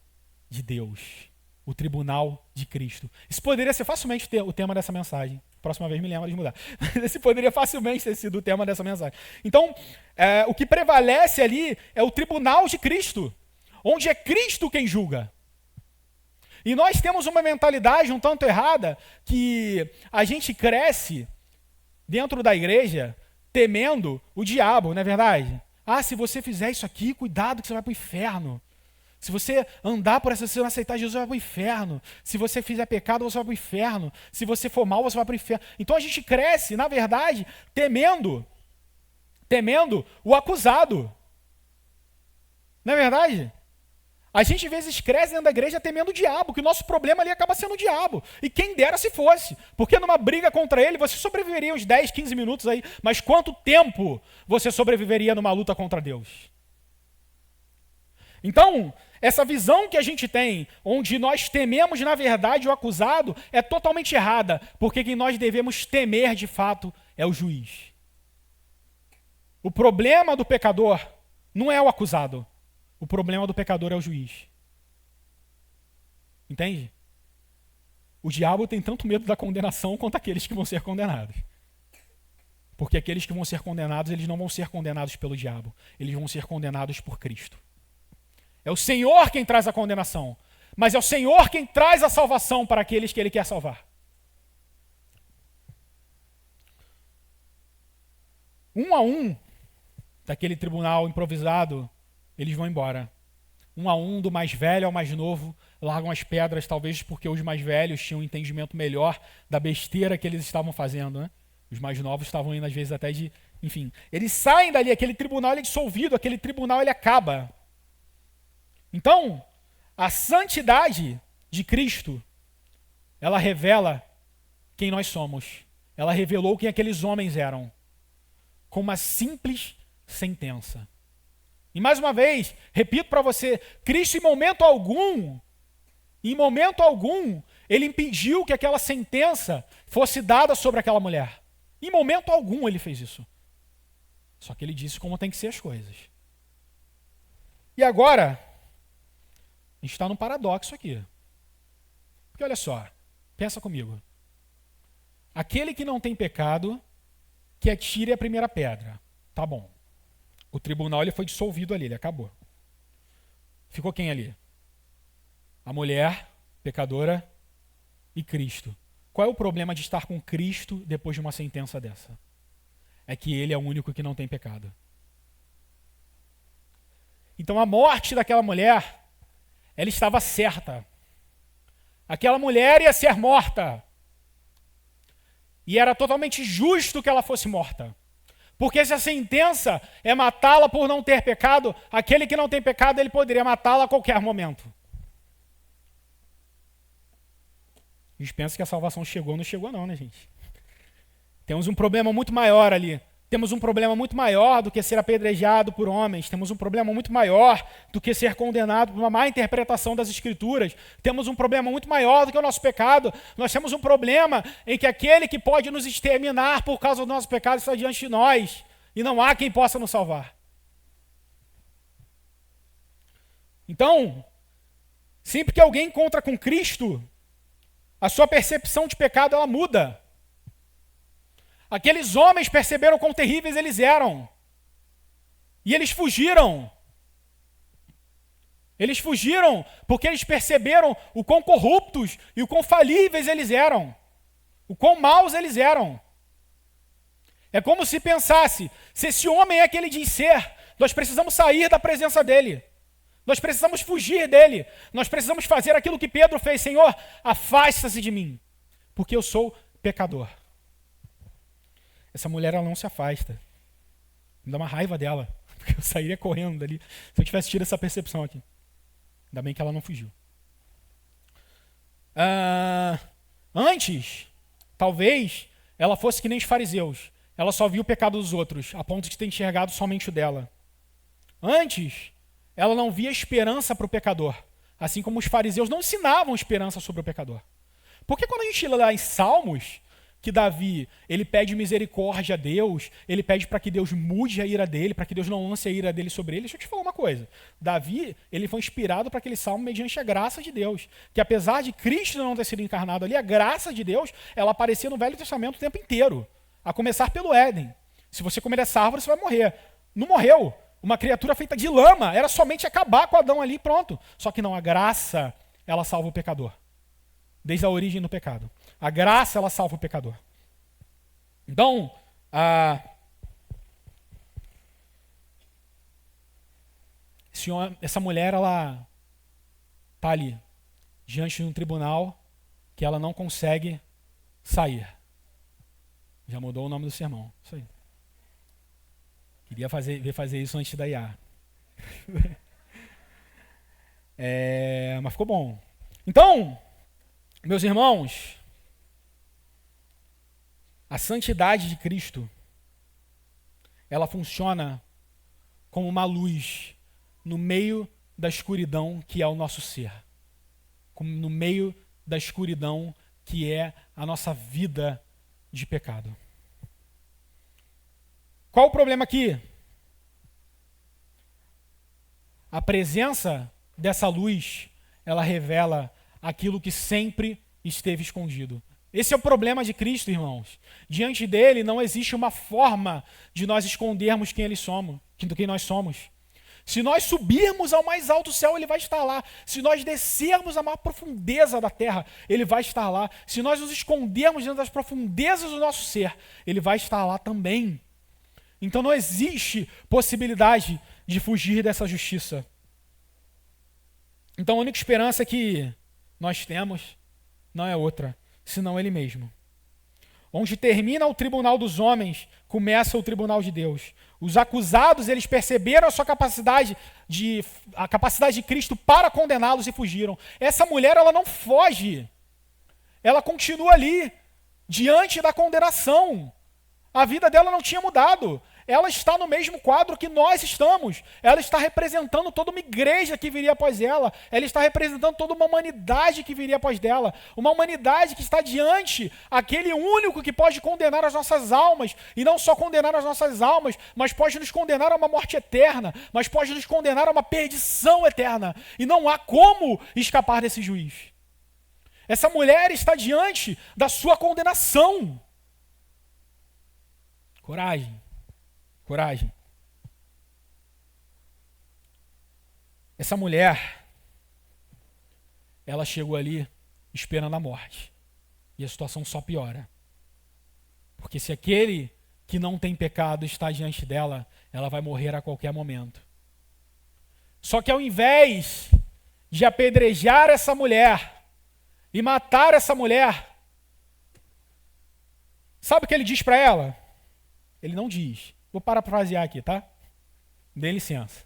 de Deus. O tribunal de Cristo. Isso poderia ser facilmente o tema dessa mensagem. Próxima vez me lembra de mudar. Esse poderia facilmente ter sido o tema dessa mensagem. Então, o que prevalece ali é o tribunal de Cristo, onde é Cristo quem julga. E nós temos uma mentalidade um tanto errada, que a gente cresce dentro da igreja temendo o diabo, não é verdade? Ah, se você fizer isso aqui, cuidado que você vai para o inferno. Se você andar por essa, se não aceitar Jesus, você vai para o inferno. Se você fizer pecado, você vai para o inferno. Se você for mal, você vai para o inferno. Então a gente cresce, na verdade, temendo o acusado. Não é verdade? A gente às vezes cresce dentro da igreja temendo o diabo, que o nosso problema ali acaba sendo o diabo. E quem dera se fosse. Porque numa briga contra ele, você sobreviveria uns 10, 15 minutos aí. Mas quanto tempo você sobreviveria numa luta contra Deus? Então, essa visão que a gente tem, onde nós tememos, na verdade, o acusado, é totalmente errada, porque quem nós devemos temer, de fato, é o juiz. O problema do pecador não é o acusado. O problema do pecador é o juiz. Entende? O diabo tem tanto medo da condenação quanto aqueles que vão ser condenados. Porque aqueles que vão ser condenados, eles não vão ser condenados pelo diabo. Eles vão ser condenados por Cristo. É o Senhor quem traz a condenação, mas é o Senhor quem traz a salvação para aqueles que Ele quer salvar. Um a um, daquele tribunal improvisado, eles vão embora. Um a um, do mais velho ao mais novo, largam as pedras, talvez porque os mais velhos tinham um entendimento melhor da besteira que eles estavam fazendo, né? Os mais novos estavam indo, às vezes, até de... Enfim, eles saem dali, aquele tribunal ele é dissolvido, aquele tribunal ele acaba. Então, a santidade de Cristo, ela revela quem nós somos. Ela revelou quem aqueles homens eram, com uma simples sentença. E mais uma vez, repito para você, Cristo em momento algum, ele impediu que aquela sentença fosse dada sobre aquela mulher. Em momento algum ele fez isso. Só que ele disse como tem que ser as coisas. E agora, a gente está num paradoxo aqui. Porque olha só, pensa comigo. Aquele que não tem pecado, que atire a primeira pedra. Tá bom. O tribunal ele foi dissolvido ali, ele acabou. Ficou quem ali? A mulher, pecadora, e Cristo. Qual é o problema de estar com Cristo depois de uma sentença dessa? É que ele é o único que não tem pecado. Então a morte daquela mulher, ela estava certa. Aquela mulher ia ser morta. E era totalmente justo que ela fosse morta. Porque se a sentença é matá-la por não ter pecado, aquele que não tem pecado, ele poderia matá-la a qualquer momento. A gente pensa que a salvação chegou, não chegou não, né, gente? Temos um problema muito maior ali. Temos um problema muito maior do que ser apedrejado por homens. Temos um problema muito maior do que ser condenado por uma má interpretação das Escrituras. Temos um problema muito maior do que o nosso pecado. Nós temos um problema em que aquele que pode nos exterminar por causa do nosso pecado está diante de nós. E não há quem possa nos salvar. Então, sempre que alguém encontra com Cristo, a sua percepção de pecado ela muda. Aqueles homens perceberam quão terríveis eles eram. E eles fugiram. Eles fugiram porque eles perceberam o quão corruptos e o quão falíveis eles eram. O quão maus eles eram. É como se pensasse, se esse homem é aquele de ser, nós precisamos sair da presença dele. Nós precisamos fugir dele. Nós precisamos fazer aquilo que Pedro fez. Senhor, afasta-se de mim, porque eu sou pecador. Essa mulher ela não se afasta. Me dá uma raiva dela, porque eu sairia correndo dali se eu tivesse tido essa percepção aqui. Ainda bem que ela não fugiu. Antes, talvez, ela fosse que nem os fariseus. Ela só viu o pecado dos outros, a ponto de ter enxergado somente o dela. Antes, ela não via esperança para o pecador, assim como os fariseus não ensinavam esperança sobre o pecador. Porque quando a gente lê lá em Salmos, que Davi, ele pede misericórdia a Deus, ele pede para que Deus mude a ira dele, para que Deus não lance a ira dele sobre ele. Deixa eu te falar uma coisa. Davi, ele foi inspirado para aquele salmo mediante a graça de Deus. Que apesar de Cristo não ter sido encarnado ali, a graça de Deus, ela aparecia no Velho Testamento o tempo inteiro. A começar pelo Éden. Se você comer essa árvore, você vai morrer. Não morreu. Uma criatura feita de lama. Era somente acabar com Adão ali e pronto. Só que não, a graça, ela salva o pecador. Desde a origem do pecado. A graça, ela salva o pecador. Então, essa mulher, ela está ali, diante de um tribunal que ela não consegue sair. Já mudou o nome do sermão. Isso aí. Queria fazer isso antes da IA. Mas ficou bom. Então, meus irmãos, a santidade de Cristo, ela funciona como uma luz no meio da escuridão que é o nosso ser. Como no meio da escuridão que é a nossa vida de pecado. Qual o problema aqui? A presença dessa luz, ela revela aquilo que sempre esteve escondido. Esse é o problema de Cristo, irmãos. Diante dele não existe uma forma de nós escondermos quem nós somos. Se nós subirmos ao mais alto céu, ele vai estar lá. Se nós descermos à maior profundeza da terra, ele vai estar lá. Se nós nos escondermos dentro das profundezas do nosso ser, ele vai estar lá também. Então não existe possibilidade de fugir dessa justiça. Então a única esperança que nós temos não é outra, senão ele mesmo. Onde termina o tribunal dos homens, começa o tribunal de Deus. Os acusados, eles perceberam a capacidade de Cristo para condená-los e fugiram. Essa mulher, ela não foge. Ela continua ali, diante da condenação. A vida dela não tinha mudado. ela está no mesmo quadro que nós estamos. Ela está representando toda uma igreja que viria após ela. Ela está representando toda uma humanidade que viria após dela. Uma humanidade que está diante aquele único que pode condenar as nossas almas. E não só condenar as nossas almas, mas pode nos condenar a uma morte eterna. Mas pode nos condenar a uma perdição eterna. E não há como escapar desse juiz. Essa mulher está diante da sua condenação. Coragem. Coragem. Essa mulher, ela chegou ali esperando a morte. E a situação só piora. Porque se aquele que não tem pecado está diante dela, ela vai morrer a qualquer momento. Só que ao invés de apedrejar essa mulher e matar essa mulher, sabe o que ele diz para ela? Ele não diz. Vou parafrasear aqui, tá? Dê licença.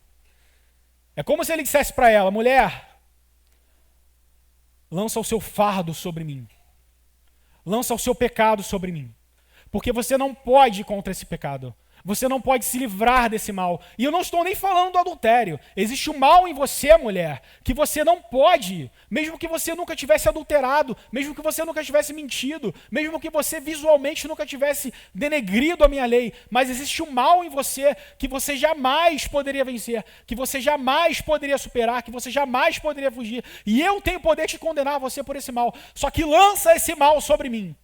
É como se ele dissesse para ela: mulher, lança o seu fardo sobre mim. Lança o seu pecado sobre mim. Porque você não pode ir contra esse pecado. Você não pode se livrar desse mal. E eu não estou nem falando do adultério. Existe um mal em você, mulher, que você não pode, mesmo que você nunca tivesse adulterado, mesmo que você nunca tivesse mentido, mesmo que você visualmente nunca tivesse denegrido a minha lei, mas existe um mal em você que você jamais poderia vencer, que você jamais poderia superar, que você jamais poderia fugir. E eu tenho poder de condenar você por esse mal. Só que lança esse mal sobre mim.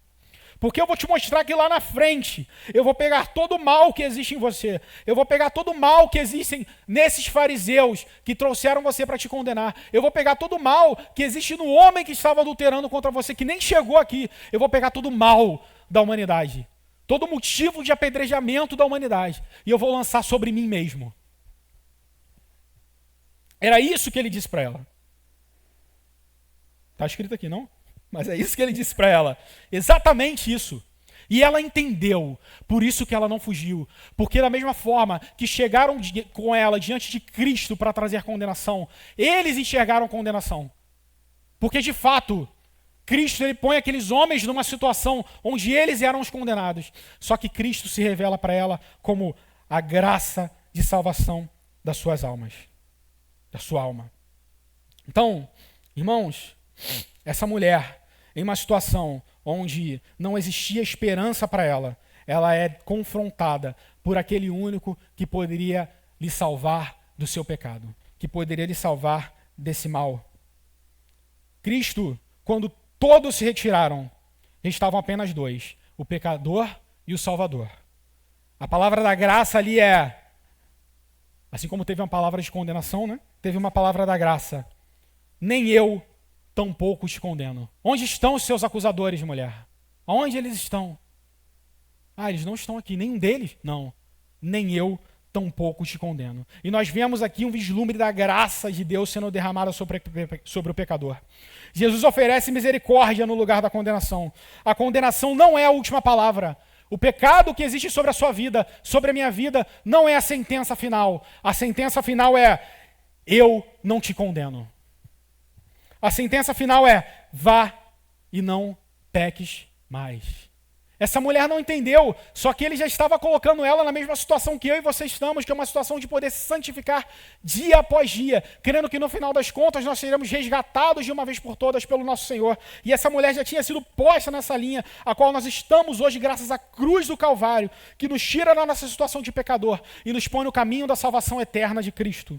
Porque eu vou te mostrar que lá na frente, eu vou pegar todo o mal que existe em você. Eu vou pegar todo o mal que existe nesses fariseus que trouxeram você para te condenar. Eu vou pegar todo o mal que existe no homem que estava adulterando contra você, que nem chegou aqui. Eu vou pegar todo o mal da humanidade. Todo motivo de apedrejamento da humanidade. E eu vou lançar sobre mim mesmo. Era isso que ele disse para ela. Está escrito aqui, não? Mas é isso que ele disse para ela. Exatamente isso. E ela entendeu. Por isso que ela não fugiu. Porque da mesma forma que chegaram com ela diante de Cristo para trazer condenação, eles enxergaram condenação. Porque de fato, Cristo ele põe aqueles homens numa situação onde eles eram os condenados. Só que Cristo se revela para ela como a graça de salvação das suas almas. Da sua alma. Então, irmãos, essa mulher, em uma situação onde não existia esperança para ela, ela é confrontada por aquele único que poderia lhe salvar do seu pecado, que poderia lhe salvar desse mal. Cristo, quando todos se retiraram, estavam apenas dois, o pecador e o Salvador. A palavra da graça ali é, assim como teve uma palavra de condenação, né? Teve uma palavra da graça. Nem eu tampouco te condeno. Onde estão os seus acusadores, mulher? Aonde eles estão? Eles não estão aqui. Nenhum deles? Não. Nem eu tampouco te condeno. E nós vemos aqui um vislumbre da graça de Deus sendo derramada sobre o pecador. Jesus oferece misericórdia no lugar da condenação. A condenação não é a última palavra. O pecado que existe sobre a sua vida, sobre a minha vida, não é a sentença final. A sentença final é: eu não te condeno. A sentença final é: vá e não peques mais. Essa mulher não entendeu, só que ele já estava colocando ela na mesma situação que eu e você estamos, que é uma situação de poder se santificar dia após dia, crendo que no final das contas nós seremos resgatados de uma vez por todas pelo nosso Senhor. E essa mulher já tinha sido posta nessa linha, a qual nós estamos hoje graças à cruz do Calvário, que nos tira da nossa situação de pecador e nos põe no caminho da salvação eterna de Cristo.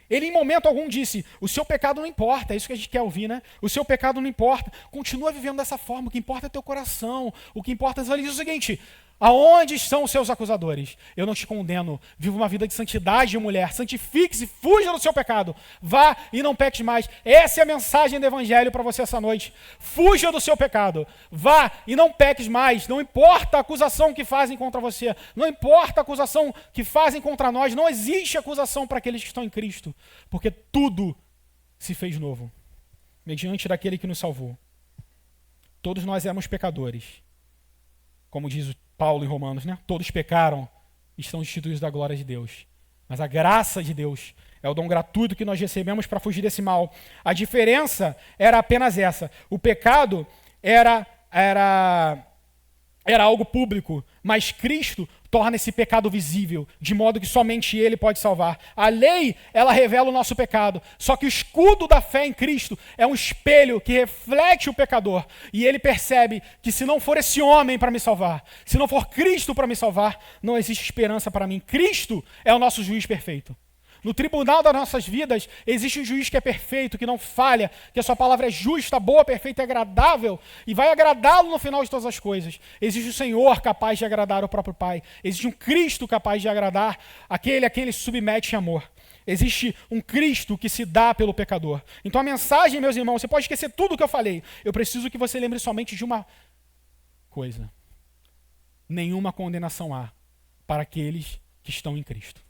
Ele em momento algum disse: o seu pecado não importa. É isso que a gente quer ouvir, né? O seu pecado não importa. Continua vivendo dessa forma. O que importa é teu coração. O que importa é... Ele diz o seguinte: aonde estão os seus acusadores? Eu não te condeno. Viva uma vida de santidade, mulher. Santifique-se, fuja do seu pecado. Vá e não peques mais. Essa é a mensagem do evangelho para você essa noite. Fuja do seu pecado. Vá e não peques mais. Não importa a acusação que fazem contra você. Não importa a acusação que fazem contra nós. Não existe acusação para aqueles que estão em Cristo. Porque tudo se fez novo, mediante daquele que nos salvou. Todos nós éramos pecadores. Como diz o Paulo em Romanos, né? Todos pecaram e estão destituídos da glória de Deus. Mas a graça de Deus é o dom gratuito que nós recebemos para fugir desse mal. A diferença era apenas essa. O pecado era algo público, mas Cristo torna esse pecado visível, de modo que somente ele pode salvar. A lei, ela revela o nosso pecado, só que o escudo da fé em Cristo é um espelho que reflete o pecador, e ele percebe que se não for esse homem para me salvar, se não for Cristo para me salvar, não existe esperança para mim. Cristo é o nosso juiz perfeito. No tribunal das nossas vidas, existe um juiz que é perfeito, que não falha, que a sua palavra é justa, boa, perfeita e agradável, e vai agradá-lo no final de todas as coisas. Existe o Senhor capaz de agradar o próprio Pai. Existe um Cristo capaz de agradar aquele a quem ele submete em amor. Existe um Cristo que se dá pelo pecador. Então a mensagem, meus irmãos, você pode esquecer tudo o que eu falei. Eu preciso que você lembre somente de uma coisa. Nenhuma condenação há para aqueles que estão em Cristo.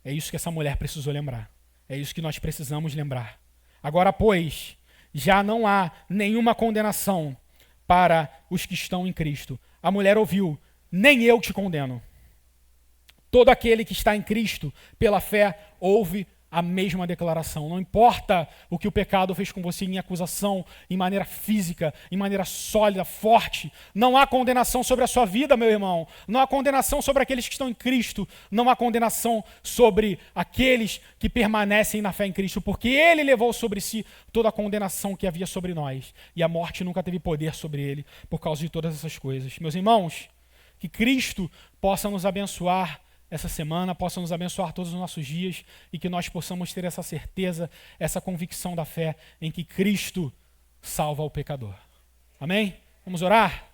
É isso que essa mulher precisou lembrar. É isso que nós precisamos lembrar. Agora, pois, já não há nenhuma condenação para os que estão em Cristo. A mulher ouviu: nem eu te condeno. Todo aquele que está em Cristo, pela fé, ouve a mesma declaração. Não importa o que o pecado fez com você em acusação, em maneira física, em maneira sólida, forte. Não há condenação sobre a sua vida, meu irmão. Não há condenação sobre aqueles que estão em Cristo. Não há condenação sobre aqueles que permanecem na fé em Cristo, porque Ele levou sobre si toda a condenação que havia sobre nós. E a morte nunca teve poder sobre Ele por causa de todas essas coisas. Meus irmãos, que Cristo possa nos abençoar essa semana, possa nos abençoar todos os nossos dias e que nós possamos ter essa certeza, essa convicção da fé em que Cristo salva o pecador. Amém? Vamos orar?